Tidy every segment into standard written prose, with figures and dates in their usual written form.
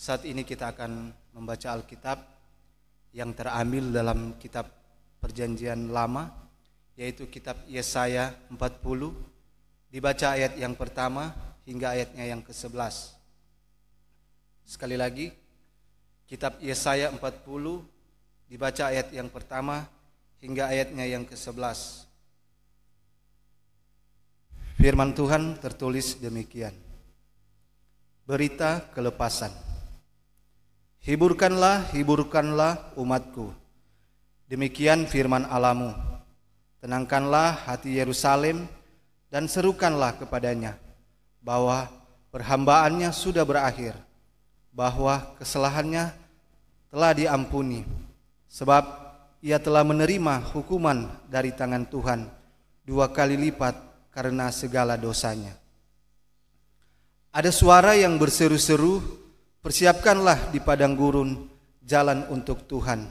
Saat ini kita akan membaca Alkitab yang terambil dalam kitab Perjanjian Lama, yaitu kitab Yesaya 40, dibaca ayat yang pertama hingga ayatnya yang ke-11. Sekali lagi, kitab Yesaya 40, dibaca ayat yang pertama hingga ayatnya yang ke-11. Firman Tuhan tertulis demikian. Berita kelepasan. Hiburkanlah, hiburkanlah umatku. Demikian firman Allahmu. Tenangkanlah hati Yerusalem dan serukanlah kepadanya bahwa perhambaannya sudah berakhir, bahwa kesalahannya telah diampuni, sebab ia telah menerima hukuman dari tangan Tuhan 2 kali lipat karena segala dosanya. Ada suara yang berseru-seru, persiapkanlah di padang gurun jalan untuk Tuhan.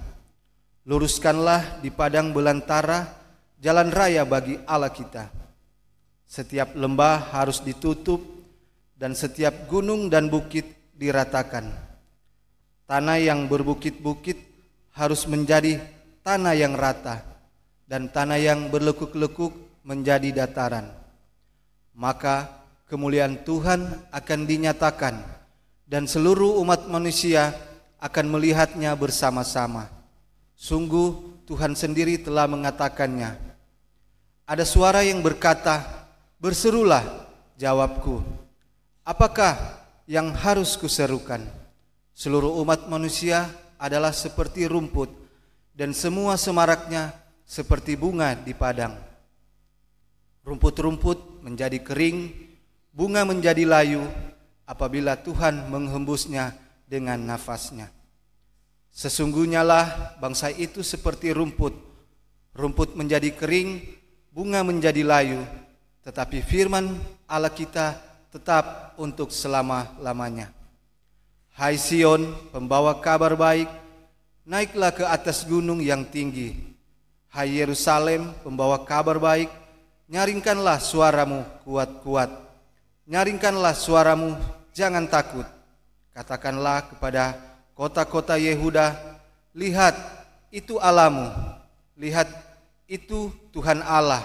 Luruskanlah di padang belantara jalan raya bagi Allah kita. Setiap lembah harus ditutup dan setiap gunung dan bukit diratakan. Tanah yang berbukit-bukit harus menjadi tanah yang rata dan tanah yang berlekuk-lekuk menjadi dataran. Maka kemuliaan Tuhan akan dinyatakan dan seluruh umat manusia akan melihatnya bersama-sama. Sungguh Tuhan sendiri telah mengatakannya. Ada suara yang berkata, berserulah, jawabku. Apakah yang harus kuserukan? Seluruh umat manusia adalah seperti rumput dan semua semaraknya seperti bunga di padang. Rumput-rumput menjadi kering, bunga menjadi layu, apabila Tuhan menghembusnya dengan nafasnya. Sesungguhnya lah bangsa itu seperti rumput. Rumput menjadi kering, bunga menjadi layu, tetapi firman Allah kita tetap untuk selama-lamanya. Hai Sion, pembawa kabar baik, naiklah ke atas gunung yang tinggi. Hai Yerusalem, pembawa kabar baik, nyaringkanlah suaramu kuat-kuat. Nyaringkanlah suaramu, jangan takut. Katakanlah kepada kota-kota Yehuda, lihat itu Allahmu. Lihat itu Tuhan Allah.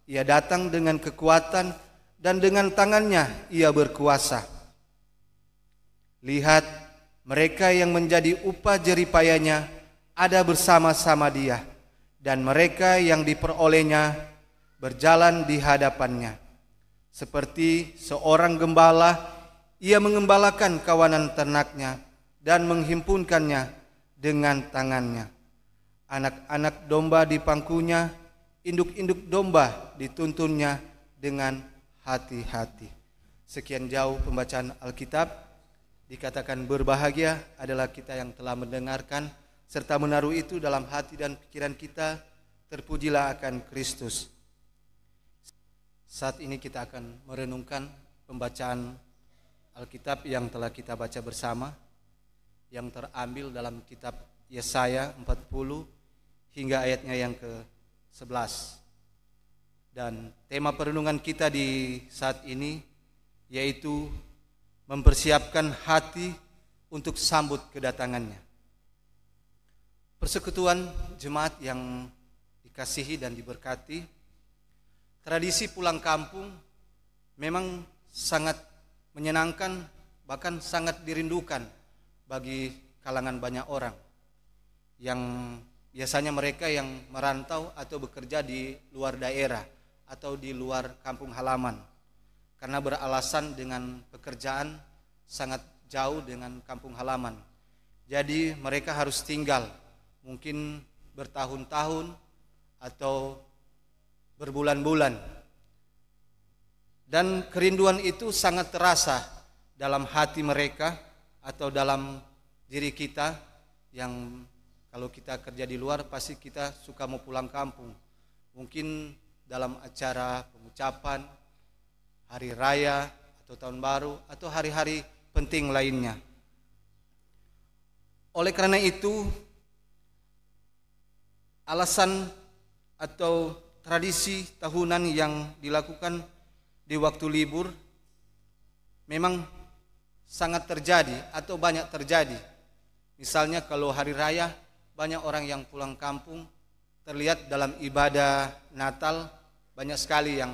Ia datang dengan kekuatan dan dengan tangannya ia berkuasa. Lihat, mereka yang menjadi upah jeripayanya ada bersama-sama dia, dan mereka yang diperolehnya berjalan di hadapannya. Seperti seorang gembala, ia mengembalakan kawanan ternaknya dan menghimpunkannya dengan tangannya. Anak-anak domba dipangkunya, induk-induk domba dituntunnya dengan hati-hati. Sekian jauh pembacaan Alkitab. Dikatakan berbahagia adalah kita yang telah mendengarkan serta menaruh itu dalam hati dan pikiran kita. Terpujilah akan Kristus. Saat ini kita akan merenungkan pembacaan Alkitab yang telah kita baca bersama, yang terambil dalam kitab Yesaya 40 hingga ayatnya yang ke-11. Dan tema perenungan kita di saat ini yaitu mempersiapkan hati untuk sambut kedatangannya. Persekutuan jemaat yang dikasihi dan diberkati, tradisi pulang kampung memang sangat menyenangkan, bahkan sangat dirindukan bagi kalangan banyak orang yang biasanya mereka yang merantau atau bekerja di luar daerah atau di luar kampung halaman, karena beralasan dengan pekerjaan sangat jauh dengan kampung halaman. Jadi mereka harus tinggal mungkin bertahun-tahun atau berbulan-bulan, dan kerinduan itu sangat terasa dalam hati mereka atau dalam diri kita yang kalau kita kerja di luar pasti kita suka mau pulang kampung, mungkin dalam acara pengucapan hari raya atau tahun baru atau hari-hari penting lainnya. Oleh karena itu, alasan atau tradisi tahunan yang dilakukan di waktu libur memang sangat terjadi atau banyak terjadi. Misalnya kalau hari raya banyak orang yang pulang kampung, terlihat dalam ibadah Natal banyak sekali yang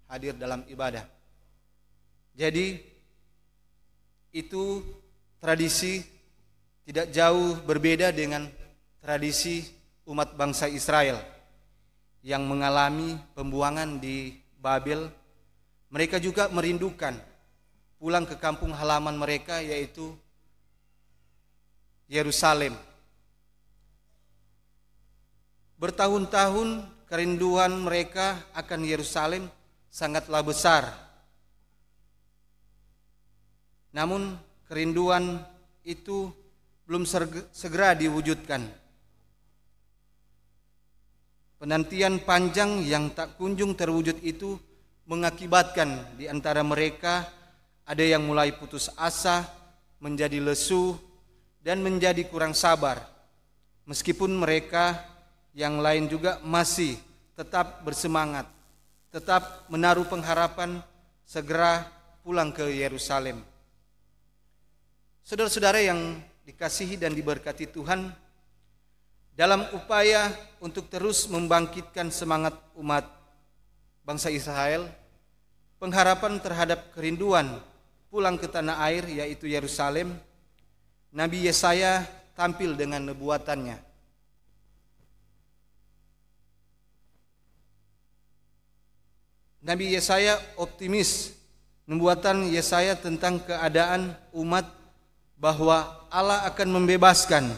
hadir dalam ibadah. Jadi itu tradisi tidak jauh berbeda dengan tradisi umat bangsa Israel yang mengalami pembuangan di Babel. Mereka juga merindukan pulang ke kampung halaman mereka, yaitu Yerusalem. Bertahun-tahun kerinduan mereka akan Yerusalem sangatlah besar. Namun kerinduan itu belum segera diwujudkan. Penantian panjang yang tak kunjung terwujud itu mengakibatkan di antara mereka ada yang mulai putus asa, menjadi lesu, dan menjadi kurang sabar. Meskipun mereka yang lain juga masih tetap bersemangat, tetap menaruh pengharapan segera pulang ke Yerusalem. Saudara-saudara yang dikasihi dan diberkati Tuhan, dalam upaya untuk terus membangkitkan semangat umat bangsa Israel, pengharapan terhadap kerinduan pulang ke tanah air yaitu Yerusalem, Nabi Yesaya tampil dengan nubuatannya. Nabi Yesaya optimis. Nubuatan Yesaya tentang keadaan umat bahwa Allah akan membebaskan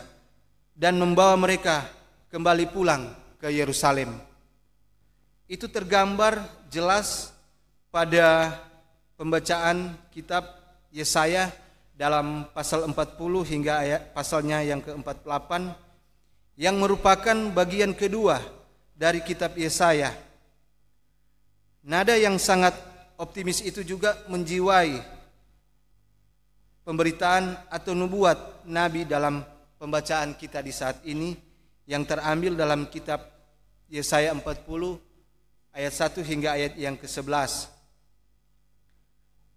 dan membawa mereka kembali pulang ke Yerusalem. Itu tergambar jelas pada pembacaan kitab Yesaya dalam pasal 40 hingga pasalnya yang ke-48 yang merupakan bagian kedua dari kitab Yesaya. Nada yang sangat optimis itu juga menjiwai pemberitaan atau nubuat Nabi dalam pembacaan kita di saat ini yang terambil dalam kitab Yesaya 40 ayat 1 hingga ayat yang ke-11.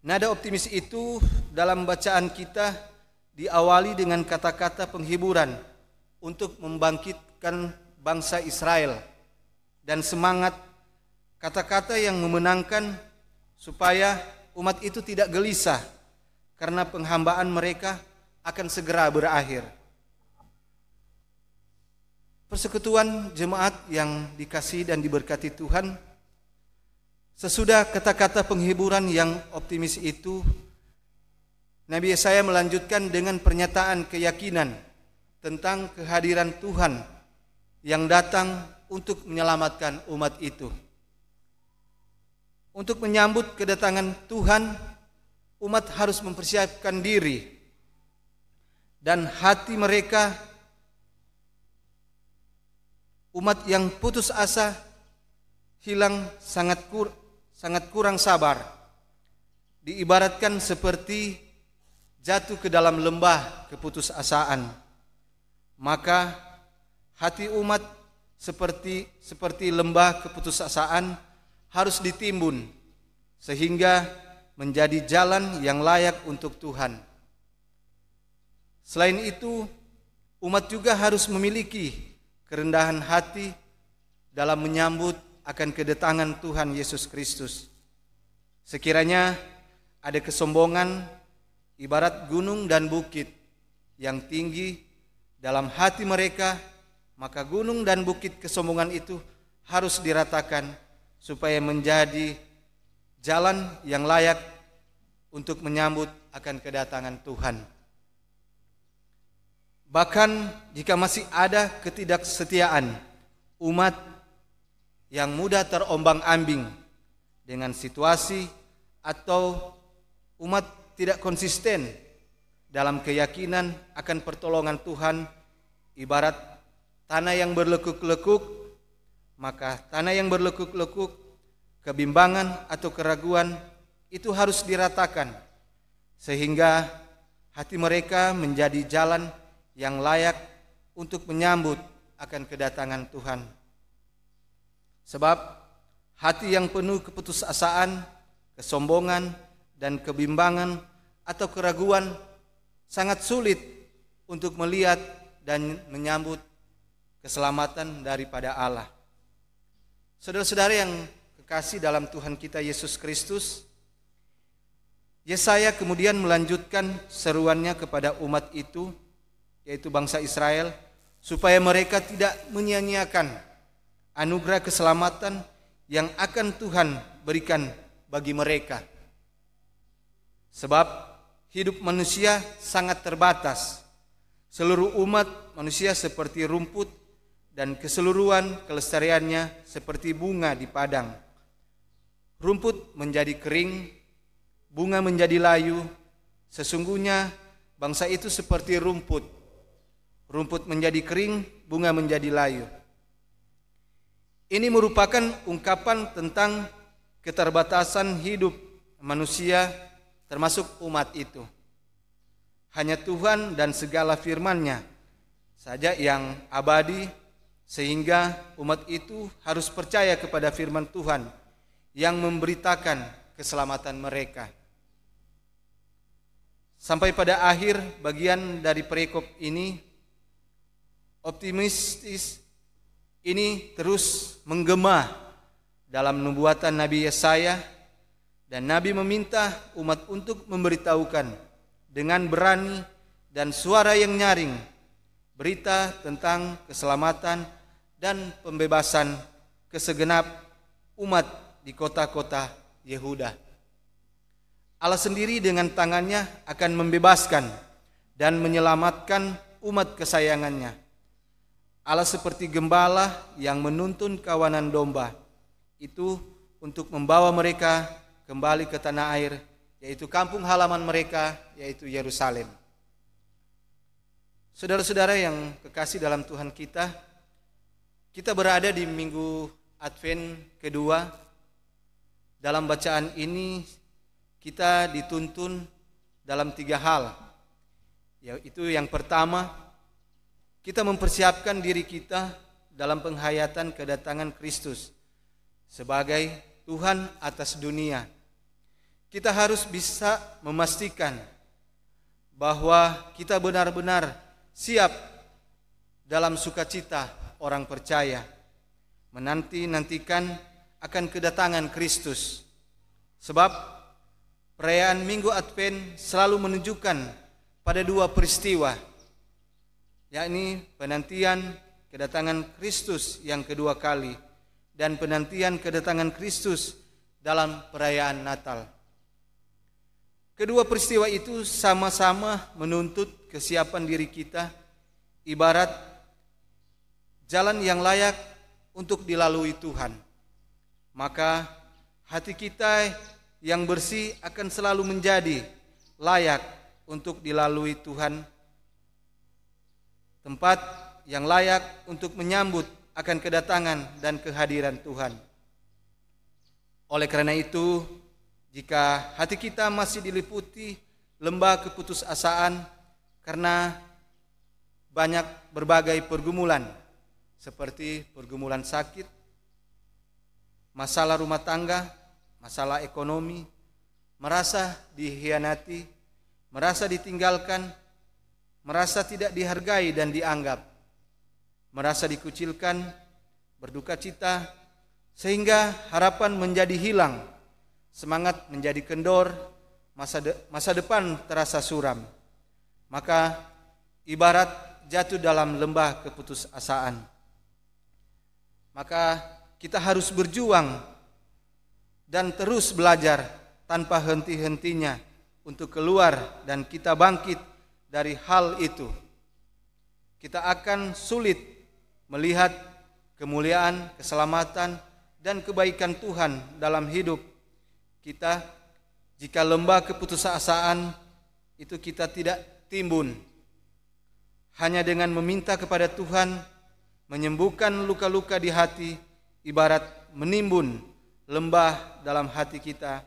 Nada optimis itu dalam bacaan kita diawali dengan kata-kata penghiburan untuk membangkitkan bangsa Israel dan semangat, kata-kata yang memenangkan supaya umat itu tidak gelisah karena penghambaan mereka akan segera berakhir. Persekutuan jemaat yang dikasihi dan diberkati Tuhan, sesudah kata-kata penghiburan yang optimis itu, Nabi Yesaya melanjutkan dengan pernyataan keyakinan tentang kehadiran Tuhan yang datang untuk menyelamatkan umat itu. Untuk menyambut kedatangan Tuhan, umat harus mempersiapkan diri dan hati mereka. Umat yang putus asa, hilang, sangat kurang sabar, diibaratkan seperti jatuh ke dalam lembah keputusasaan. Maka hati umat seperti lembah keputusasaan harus ditimbun sehingga menjadi jalan yang layak untuk Tuhan. Selain itu, umat juga harus memiliki kerendahan hati dalam menyambut akan kedatangan Tuhan Yesus Kristus. Sekiranya ada kesombongan ibarat gunung dan bukit yang tinggi dalam hati mereka, maka gunung dan bukit kesombongan itu harus diratakan supaya menjadi jalan yang layak untuk menyambut akan kedatangan Tuhan. Bahkan jika masih ada ketidaksetiaan umat yang mudah terombang-ambing dengan situasi atau umat tidak konsisten dalam keyakinan akan pertolongan Tuhan, ibarat tanah yang berlekuk-lekuk, maka tanah yang berlekuk-lekuk, kebimbangan atau keraguan itu harus diratakan sehingga hati mereka menjadi jalan yang layak untuk menyambut akan kedatangan Tuhan. Sebab hati yang penuh keputusasaan, kesombongan, dan kebimbangan atau keraguan sangat sulit untuk melihat dan menyambut keselamatan daripada Allah. Saudara-saudara yang kekasih dalam Tuhan kita Yesus Kristus, Yesaya kemudian melanjutkan seruannya kepada umat itu, yaitu bangsa Israel, supaya mereka tidak menyia-nyiakan anugerah keselamatan yang akan Tuhan berikan bagi mereka. Sebab hidup manusia sangat terbatas. Seluruh umat manusia seperti rumput dan keseluruhan kelestariannya seperti bunga di padang. Rumput menjadi kering, bunga menjadi layu. Sesungguhnya bangsa itu seperti rumput. Rumput menjadi kering, bunga menjadi layu. Ini merupakan ungkapan tentang keterbatasan hidup manusia termasuk umat itu. Hanya Tuhan dan segala firman-Nya saja yang abadi, sehingga umat itu harus percaya kepada firman Tuhan yang memberitakan keselamatan mereka. Sampai pada akhir bagian dari perikop ini, optimistis ini terus menggema dalam nubuatan Nabi Yesaya, dan Nabi meminta umat untuk memberitahukan dengan berani dan suara yang nyaring berita tentang keselamatan dan pembebasan kesegenap umat di kota-kota Yehuda. Allah sendiri dengan tangannya akan membebaskan dan menyelamatkan umat kesayangannya. Allah seperti gembala yang menuntun kawanan domba itu untuk membawa mereka kembali ke tanah air, yaitu kampung halaman mereka, yaitu Yerusalem. Saudara-saudara yang kekasih dalam Tuhan kita berada di minggu Advent kedua. Dalam bacaan ini kita dituntun dalam 3 hal, yaitu yang pertama, kita mempersiapkan diri kita dalam penghayatan kedatangan Kristus sebagai Tuhan atas dunia. Kita harus bisa memastikan bahwa kita benar-benar siap dalam sukacita orang percaya, menanti-nantikan akan kedatangan Kristus. Sebab perayaan Minggu Advent selalu menunjukkan pada 2 peristiwa, yakni penantian kedatangan Kristus yang kedua kali dan penantian kedatangan Kristus dalam perayaan Natal. Kedua peristiwa itu sama-sama menuntut kesiapan diri kita, ibarat jalan yang layak untuk dilalui Tuhan. Maka hati kita yang bersih akan selalu menjadi layak untuk dilalui Tuhan, tempat yang layak untuk menyambut akan kedatangan dan kehadiran Tuhan. Oleh karena itu, jika hati kita masih diliputi lembah keputusasaan karena banyak berbagai pergumulan, seperti pergumulan sakit, masalah rumah tangga, masalah ekonomi, merasa dikhianati, merasa ditinggalkan, merasa tidak dihargai dan dianggap, merasa dikucilkan, berduka cita, sehingga harapan menjadi hilang, semangat menjadi kendor, masa depan terasa suram, maka ibarat jatuh dalam lembah keputusasaan. Maka kita harus berjuang dan terus belajar tanpa henti-hentinya untuk keluar dan kita bangkit dari hal itu. Kita akan sulit melihat kemuliaan, keselamatan, dan kebaikan Tuhan dalam hidup kita jika lembah keputusasaan itu kita tidak timbun. Hanya dengan meminta kepada Tuhan menyembuhkan luka-luka di hati, ibarat menimbun lembah dalam hati kita,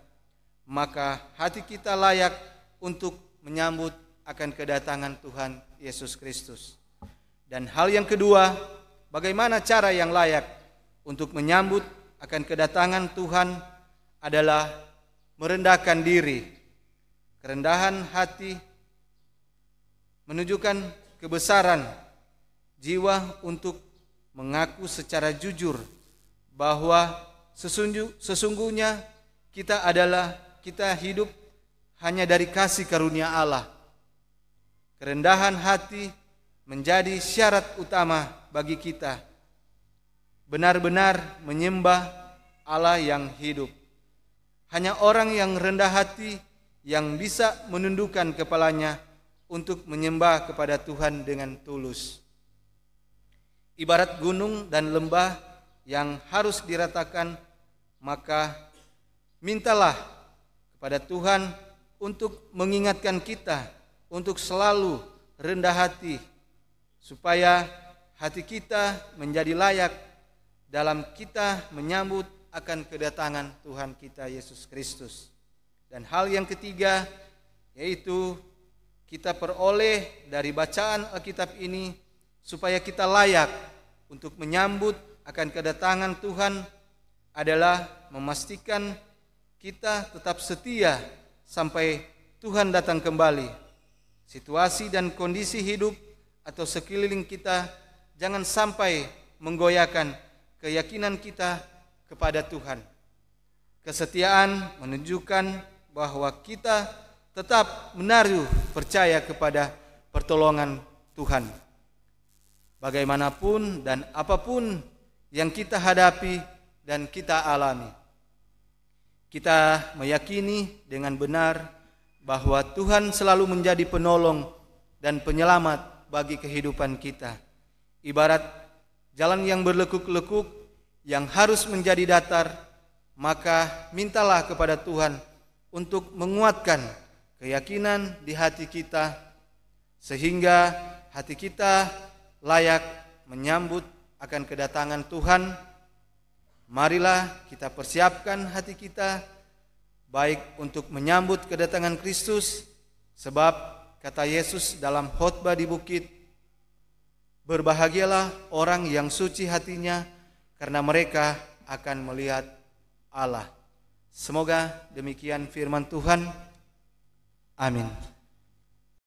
maka hati kita layak untuk menyambut akan kedatangan Tuhan Yesus Kristus. Dan hal yang kedua, bagaimana cara yang layak untuk menyambut akan kedatangan Tuhan adalah merendahkan diri. kerendahan hati menunjukkan kebesaran jiwa untuk mengaku secara jujur bahwa sesungguhnya kita hidup hanya dari kasih karunia Allah. Kerendahan hati menjadi syarat utama bagi kita benar-benar menyembah Allah yang hidup. Hanya orang yang rendah hati yang bisa menundukkan kepalanya untuk menyembah kepada Tuhan dengan tulus. Ibarat gunung dan lembah yang harus diratakan, maka mintalah kepada Tuhan untuk mengingatkan kita untuk selalu rendah hati, supaya hati kita menjadi layak dalam kita menyambut akan kedatangan Tuhan kita Yesus Kristus. Dan hal yang ketiga, yaitu kita peroleh dari bacaan Alkitab ini supaya kita layak untuk menyambut akan kedatangan Tuhan adalah memastikan kita tetap setia sampai Tuhan datang kembali. Situasi dan kondisi hidup atau sekeliling kita jangan sampai menggoyahkan keyakinan kita kepada Tuhan. Kesetiaan menunjukkan bahwa kita tetap menaruh percaya kepada pertolongan Tuhan. Bagaimanapun dan apapun yang kita hadapi dan kita alami, kita meyakini dengan benar bahwa Tuhan selalu menjadi penolong dan penyelamat bagi kehidupan kita. Ibarat jalan yang berlekuk-lekuk yang harus menjadi datar, maka mintalah kepada Tuhan untuk menguatkan keyakinan di hati kita, sehingga hati kita layak menyambut akan kedatangan Tuhan. Marilah kita persiapkan hati kita baik untuk menyambut kedatangan Kristus, sebab kata Yesus dalam khotbah di bukit, berbahagialah orang yang suci hatinya, karena mereka akan melihat Allah. Semoga demikian firman Tuhan. Amin.